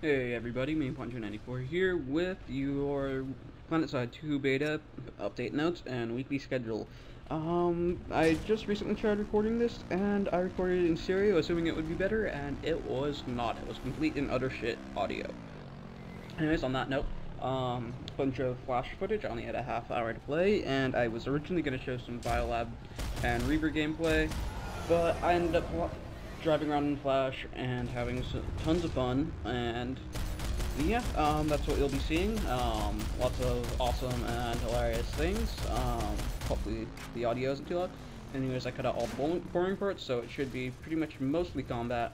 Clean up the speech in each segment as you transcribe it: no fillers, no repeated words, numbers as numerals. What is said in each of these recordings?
Hey everybody, MainPointer94 here with your PlanetSide 2 beta update notes and weekly schedule. I just recently tried recording this, and I recorded it in stereo, assuming it would be better, and it was not. It was complete and utter shit audio. Anyways, on that note, bunch of Flash footage. I only had a half hour to play, and I was originally going to show some Biolab and Reaver gameplay, but I ended up driving around in Flash and having tons of fun, and yeah, that's what you'll be seeing. Lots of awesome and hilarious things. Hopefully the audio isn't too loud. Anyways, I cut out all the boring parts, so it should be pretty much mostly combat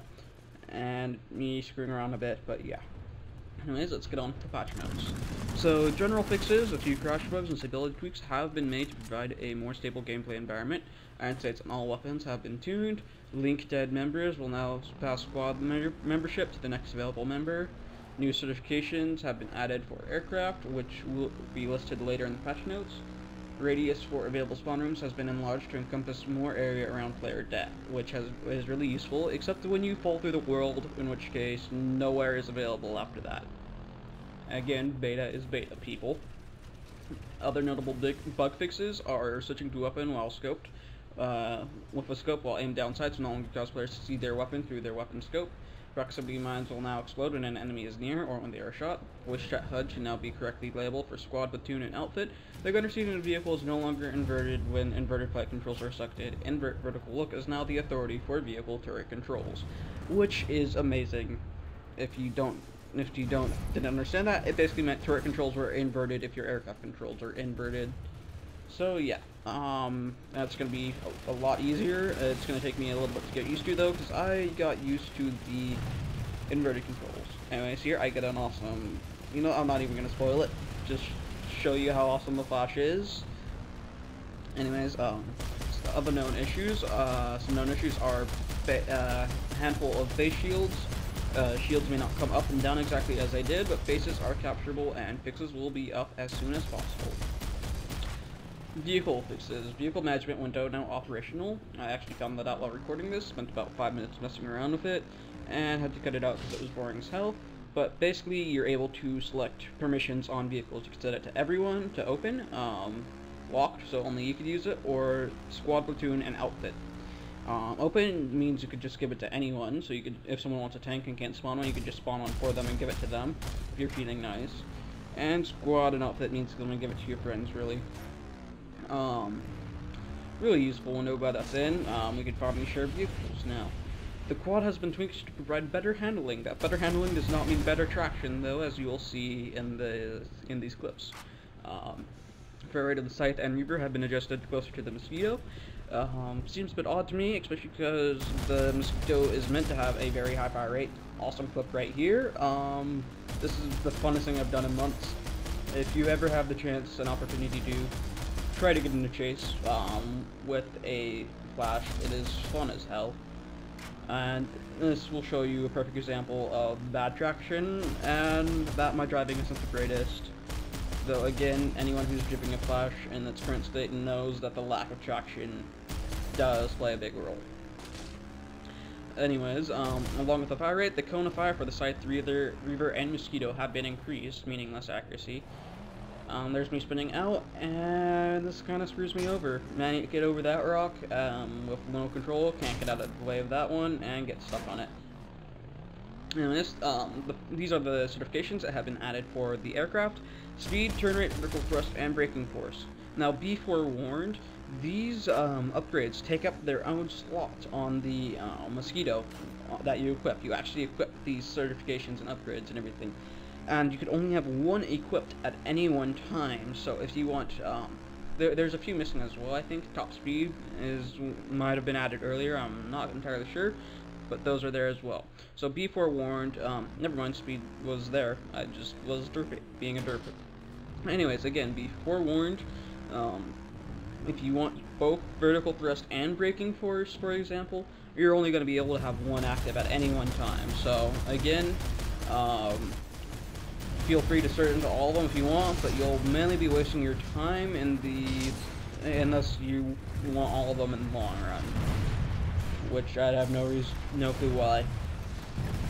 and me screwing around a bit, but yeah. Anyways, let's get on to patch notes. So, general fixes, a few crash bugs and stability tweaks have been made to provide a more stable gameplay environment. Iron sights on all weapons have been tuned. Link dead members will now pass squad membership to the next available member. New certifications have been added for aircraft, which will be listed later in the patch notes. Radius for available spawn rooms has been enlarged to encompass more area around player death, which is really useful, except when you fall through the world, in which case nowhere is available after that. Again, beta is beta, people. Other notable bug fixes are switching to weapon while scoped. With a scope while aimed down sights will no longer cause players to see their weapon through their weapon scope. Proximity mines will now explode when an enemy is near or when they are shot. Voice chat HUD should now be correctly labeled for squad, platoon, and outfit. The gunner seat in a vehicle is no longer inverted when inverted flight controls are selected. Invert vertical look is now the authority for vehicle turret controls, which is amazing. If you didn't understand that, it basically meant turret controls were inverted if your aircraft controls are inverted. So yeah, that's going to be a lot easier. It's going to take me a little bit to get used to, though, because I got used to the inverted controls. Anyways, here I get an awesome, I'm not even going to spoil it, just show you how awesome the Flash is. Anyways, other known issues, some known issues are a handful of face shields. Shields may not come up and down exactly as they did, but faces are capturable and fixes will be up as soon as possible. Vehicle fixes. Vehicle management window now operational. I actually found that out while recording this, spent about 5 minutes messing around with it, and had to cut it out because it was boring as hell. But basically, you're able to select permissions on vehicles. You can set it to everyone to open, locked, so only you could use it, or squad, platoon, and outfit. Open means you could just give it to anyone, so you could, if someone wants a tank and can't spawn one, you could just spawn one for them and give it to them, if you're feeling nice. And squad and outfit means you're going to give it to your friends, really. Really useful window, but that's in. We can probably share vehicles now. The quad has been tweaked to provide better handling. That better handling does not mean better traction, though, as you will see in these clips. Fair rate of the Scythe and Reaver have been adjusted closer to the Mosquito. Seems a bit odd to me, especially because the Mosquito is meant to have a very high fire rate. Awesome clip right here. This is the funnest thing I've done in months. If you ever have the chance and opportunity to try to get in a chase with a Flash, it is fun as hell. And this will show you a perfect example of bad traction, and that my driving isn't the greatest. Though again, anyone who's driven a Flash in its current state knows that the lack of traction does play a big role. Anyways, along with the fire rate, the cone of fire for the Scythe, Reaver, and Mosquito have been increased, meaning less accuracy. There's me spinning out, and this kind of screws me over. Managed to get over that rock with no control, can't get out of the way of that one, and get stuck on it. Anyways, these are the certifications that have been added for the aircraft. Speed, turn rate, vertical thrust, and braking force. Now, be forewarned, these upgrades take up their own slot on the Mosquito that you equip. You actually equip these certifications and upgrades and everything. And you could only have one equipped at any one time, so if you want, there's a few missing as well. I think top speed might have been added earlier, I'm not entirely sure, but those are there as well. So be forewarned. Never mind, speed was there, I just was being a derpy. Anyways, again, be forewarned. If you want both vertical thrust and braking force, for example, you're only going to be able to have one active at any one time. So again, feel free to search into all of them if you want, but you'll mainly be wasting your time unless you want all of them in the long run, which I'd have no clue why.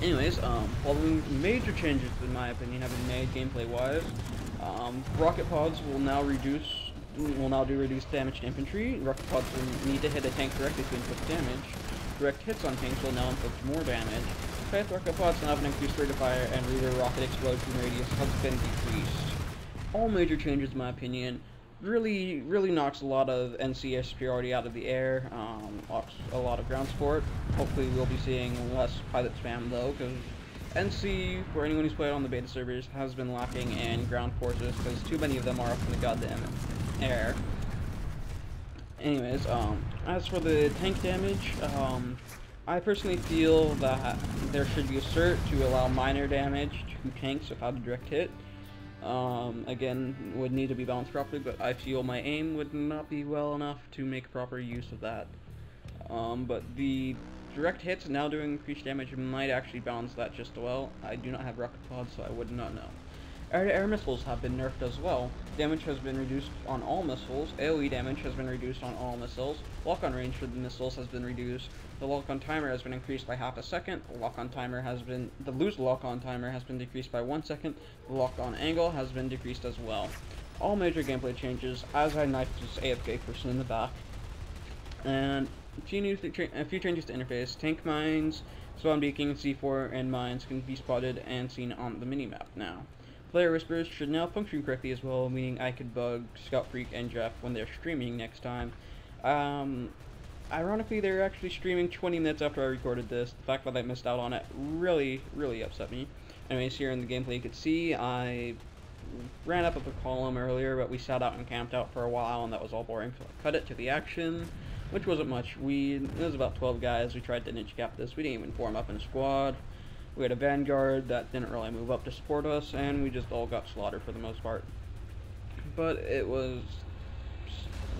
Anyways, following major changes in my opinion have been made gameplay-wise. Rocket pods will now do reduced damage to infantry. Rocket pods will need to hit a tank directly to inflict damage. Direct hits on tanks will now inflict more damage. Fast rocket pods now have an increased rate of fire, and reader rocket explosion radius has been decreased. All major changes, in my opinion, really knocks a lot of NCS superiority out of the air, a lot of ground support. Hopefully we'll be seeing less pilot spam though, because NC, for anyone who's played on the beta servers, has been lacking in ground forces, because too many of them are up in the goddamn air. Anyways, as for the tank damage, I personally feel that there should be a cert to allow minor damage to tanks without a direct hit. Again, would need to be balanced properly, but I feel my aim would not be well enough to make proper use of that. But the direct hits now doing increased damage might actually balance that just well. I do not have rocket pods, so I would not know. Air missiles have been nerfed as well. Damage has been reduced on all missiles. AoE damage has been reduced on all missiles. Lock-on range for the missiles has been reduced. The lock-on timer has been increased by half a second. The loose lock-on timer has been decreased by 1 second. The lock-on angle has been decreased as well. All major gameplay changes as I knifed this AFK person in the back. And a few changes to interface. Tank mines, spawn beacon, C4, and mines can be spotted and seen on the minimap now. Player whispers should now function correctly as well, meaning I could bug Scout Freak and Jeff when they're streaming next time. Ironically, they're actually streaming 20 minutes after I recorded this. The fact that I missed out on it really upset me. Anyways, here in the gameplay you could see I ran up a column earlier, but we sat out and camped out for a while, and that was all boring, so I cut it to the action, which wasn't much. It was about 12 guys. We tried to niche cap this. We didn't even form up in a squad. We had a vanguard that didn't really move up to support us, and we just all got slaughtered for the most part. But it was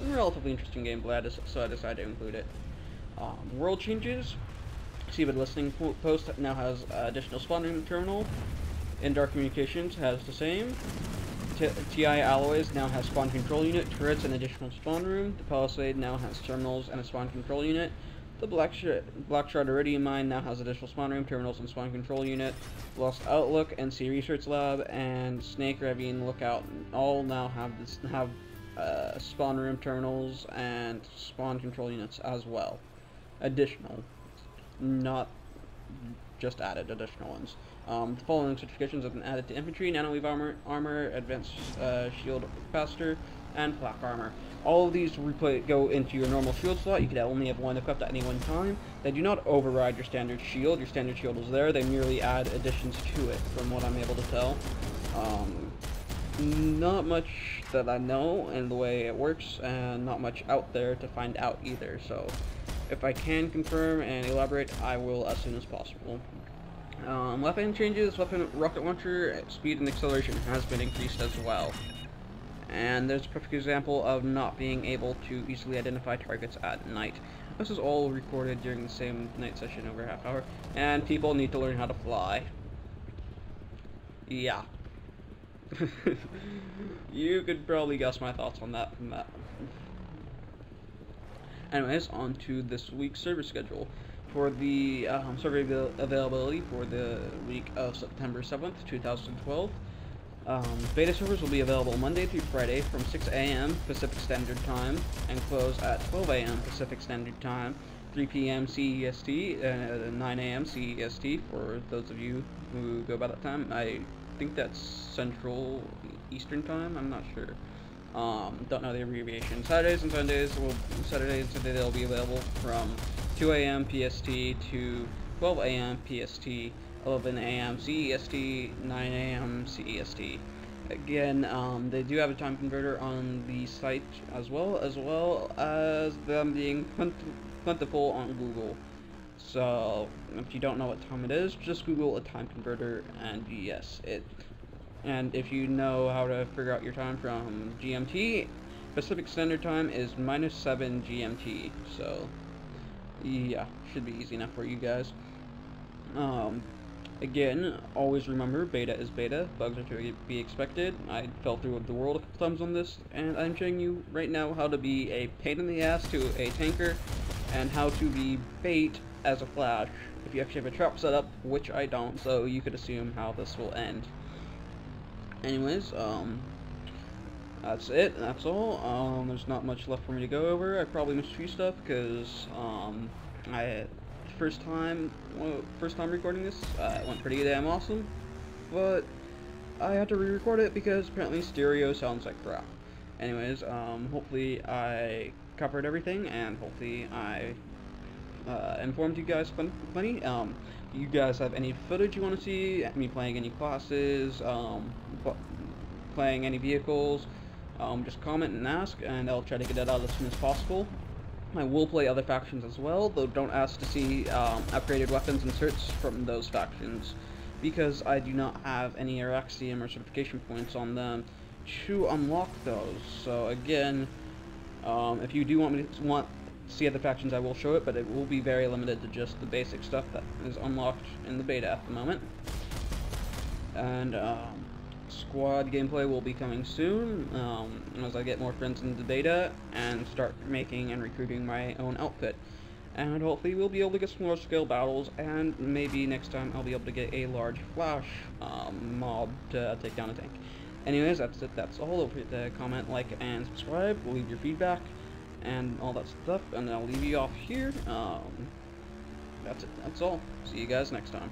a relatively interesting gameplay, so I decided to include it. World changes. Seabed listening post now has additional spawn room terminal. Indar Communications has the same. TI Alloys now has spawn control unit, turrets, and additional spawn room. The Palisade now has terminals and a spawn control unit. The Black Shard Iridium Mine now has additional spawn room, terminals, and spawn control unit. Lost Outlook, NC Research Lab, and Snake Ravine Lookout all now have spawn room, terminals, and spawn control units as well. Additional, not just added additional ones. The following certifications have been added to infantry: Nanoweave armor, advanced shield capacitor, and flak armor. All of these go into your normal shield slot. You can only have one equipped at any one time. They do not override your standard shield. Your standard shield is there. They merely add additions to it, from what I'm able to tell. Not much that I know in the way it works, and not much out there to find out either. So, if I can confirm and elaborate, I will as soon as possible. Weapon changes. Rocket launcher speed and acceleration has been increased as well. And there's a perfect example of not being able to easily identify targets at night. This is all recorded during the same night session over a half hour, and people need to learn how to fly. Yeah. You could probably guess my thoughts on that from that. Anyways, on to this week's server schedule. For the server availability for the week of September 7th, 2012. Beta servers will be available Monday through Friday from 6 a.m. Pacific Standard Time and close at 12 a.m. Pacific Standard Time, 3 p.m. CEST, 9 a.m. CEST for those of you who go by that time. I think that's Central Eastern Time, I'm not sure. Don't know the abbreviation. Saturday and Sunday they'll be available from 2 a.m. PST to 12 a.m. PST, 11 a.m. CEST, 9 a.m. CEST. Again, they do have a time converter on the site as well as them being plentiful on Google. So, if you don't know what time it is, just Google a time converter, and yes, and if you know how to figure out your time from GMT, Pacific Standard Time is -7 GMT, so yeah, should be easy enough for you guys. Again, always remember, beta is beta, bugs are to be expected. I fell through the world a couple times on this, and I'm showing you right now how to be a pain in the ass to a tanker, and how to be bait as a flash if you actually have a trap set up, which I don't, so you could assume how this will end. Anyways, that's it, that's all. There's not much left for me to go over. I probably missed a few stuff because I first time recording this, it went pretty damn awesome, but I had to re-record it because apparently stereo sounds like crap. Anyways, hopefully I covered everything, and hopefully I informed you guys plenty. You guys have any footage you want to see, me playing any classes, playing any vehicles, just comment and ask, and I'll try to get it out as soon as possible. I will play other factions as well, though don't ask to see upgraded weapons and certs from those factions, because I do not have any Araxium or certification points on them to unlock those. So again, if you do want me to see other factions, I will show it, but it will be very limited to just the basic stuff that is unlocked in the beta at the moment. And squad gameplay will be coming soon, as I get more friends into the beta and start making and recruiting my own outfit. And hopefully we'll be able to get some large scale battles, and maybe next time I'll be able to get a large flash mob to take down a tank. Anyways, that's it, that's all. Don't forget to comment, like, and subscribe, leave your feedback, and all that stuff, and I'll leave you off here. That's it, that's all. See you guys next time.